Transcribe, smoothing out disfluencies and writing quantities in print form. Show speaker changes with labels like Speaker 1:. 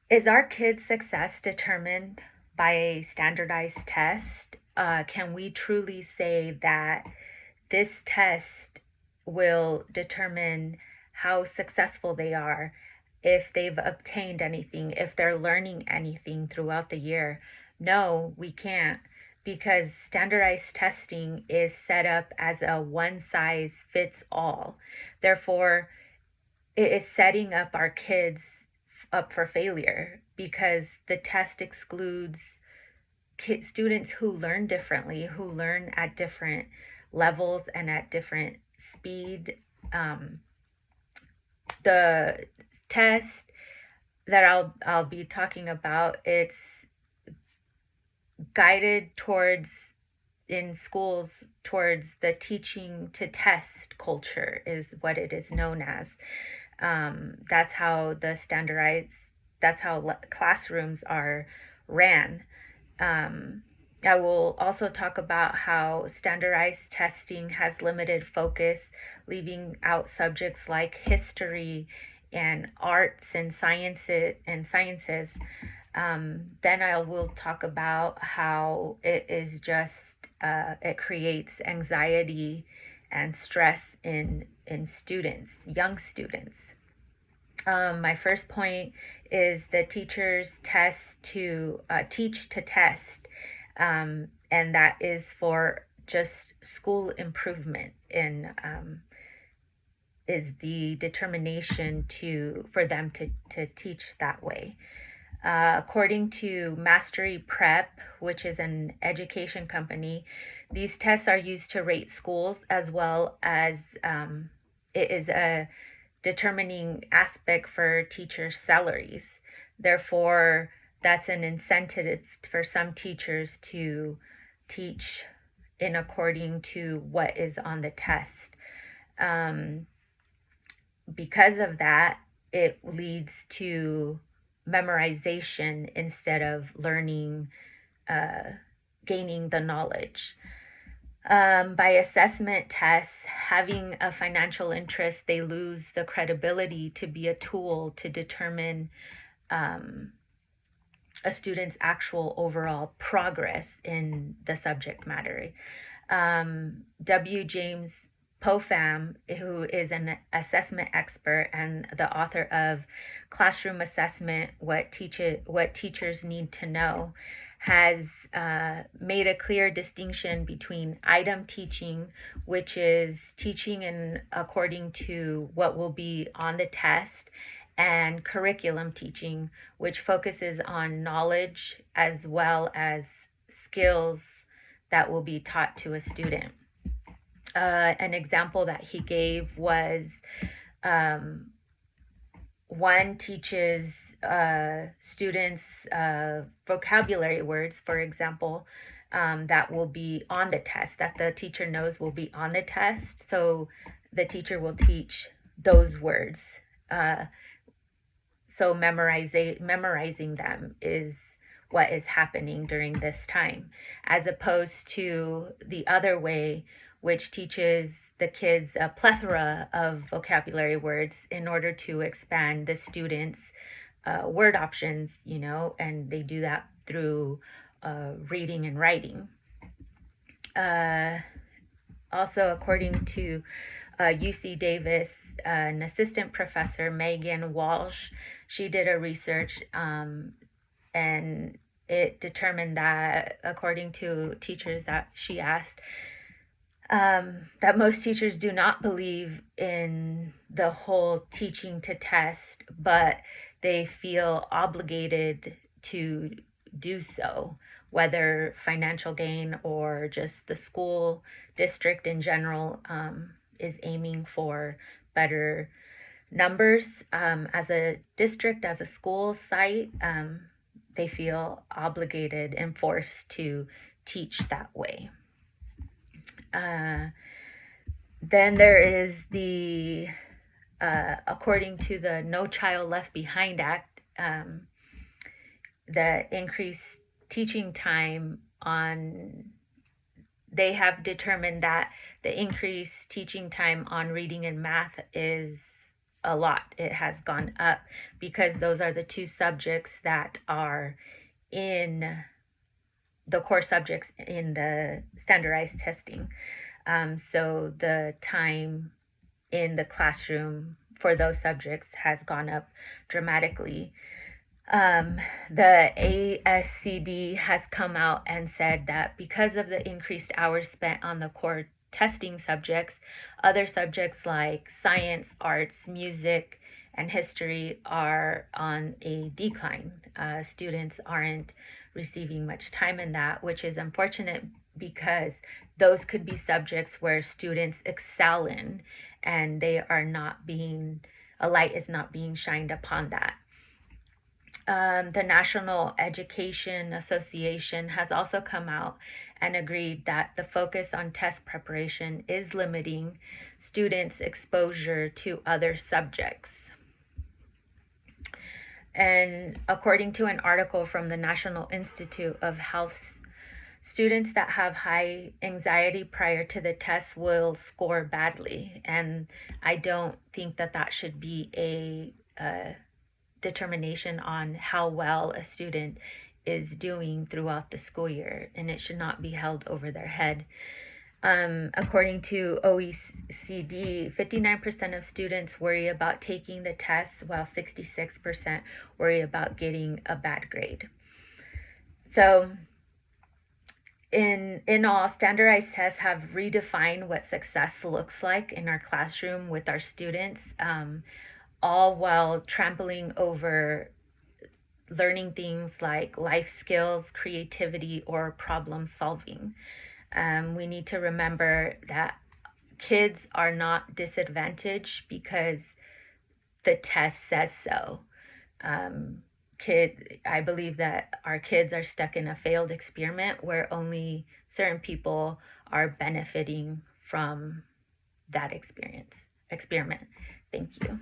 Speaker 1: Is our kids' success determined by a standardized test? Can we truly say that this test will determine how successful they are, if they've obtained anything, if they're learning anything throughout the year? No, we can't, because standardized testing is set up as a one size fits all. Therefore, it is setting up our kids up for failure because the test excludes students who learn differently, who learn at different levels and at different speed. Um, the test that I'll be talking about, it's guided towards in schools towards the teaching to test culture is what it is known as. That's how the standardized, that's how classrooms are ran. Um, I will also talk about how standardized testing has limited focus, leaving out subjects like history and arts and sciences. Then I will talk about how it is just it creates anxiety and stress in students, young students. My first point is the teachers test to teach to test, and that is for just school improvement in is the determination to for them to teach that way. According to Mastery Prep, which is an education company, these tests are used to rate schools as well as it is a determining aspect for teachers' salaries. Therefore, that's an incentive for some teachers to teach in according to what is on the test. Because of that, it leads to memorization instead of learning, gaining the knowledge. By assessment tests, having a financial interest, they lose the credibility to be a tool to determine a student's actual overall progress in the subject matter. W. James Pofam, who is an assessment expert and the author of Classroom Assessment, What Teachers Need to Know, has made a clear distinction between item teaching, which is teaching in according to what will be on the test, and curriculum teaching, which focuses on knowledge as well as skills that will be taught to a student. An example that he gave was one teaches students vocabulary words, for example, that will be on the test, that the teacher knows will be on the test. So the teacher will teach those words. So memorizing them is what is happening during this time, as opposed to the other way, which teaches the kids a plethora of vocabulary words in order to expand the students' word options, and they do that through reading and writing. Also, according to UC Davis, an assistant professor, Megan Walsh, she did a research and it determined that, according to teachers that she asked, that most teachers do not believe in the whole teaching to test, but they feel obligated to do so, whether financial gain or just the school district in general is aiming for better numbers. As a district, as a school site, they feel obligated and forced to teach that way. Then there is the, according to the No Child Left Behind Act, the increased teaching time they have determined that the increased teaching time on reading and math is a lot. It has gone up because those are the two subjects that are in the core subjects in the standardized testing. So the time in the classroom for those subjects has gone up dramatically. The ASCD has come out and said that because of the increased hours spent on the core testing subjects, other subjects like science, arts, music, and history are on a decline. Students aren't receiving much time in that, which is unfortunate because those could be subjects where students excel in and they are not being, a light is not being shined upon that. The National Education Association has also come out and agreed that the focus on test preparation is limiting students' exposure to other subjects. And according to an article from the National Institute of Health, students that have high anxiety prior to the test will score badly. And I don't think that that should be a determination on how well a student is doing throughout the school year, and it should not be held over their head. According to OECD, 59% of students worry about taking the test, while 66% worry about getting a bad grade. So, in all, standardized tests have redefined what success looks like in our classroom with our students, all while trampling over learning things like life skills, creativity, or problem solving. We need to remember that kids are not disadvantaged because the test says so. I believe that our kids are stuck in a failed experiment where only certain people are benefiting from that experiment. Thank you.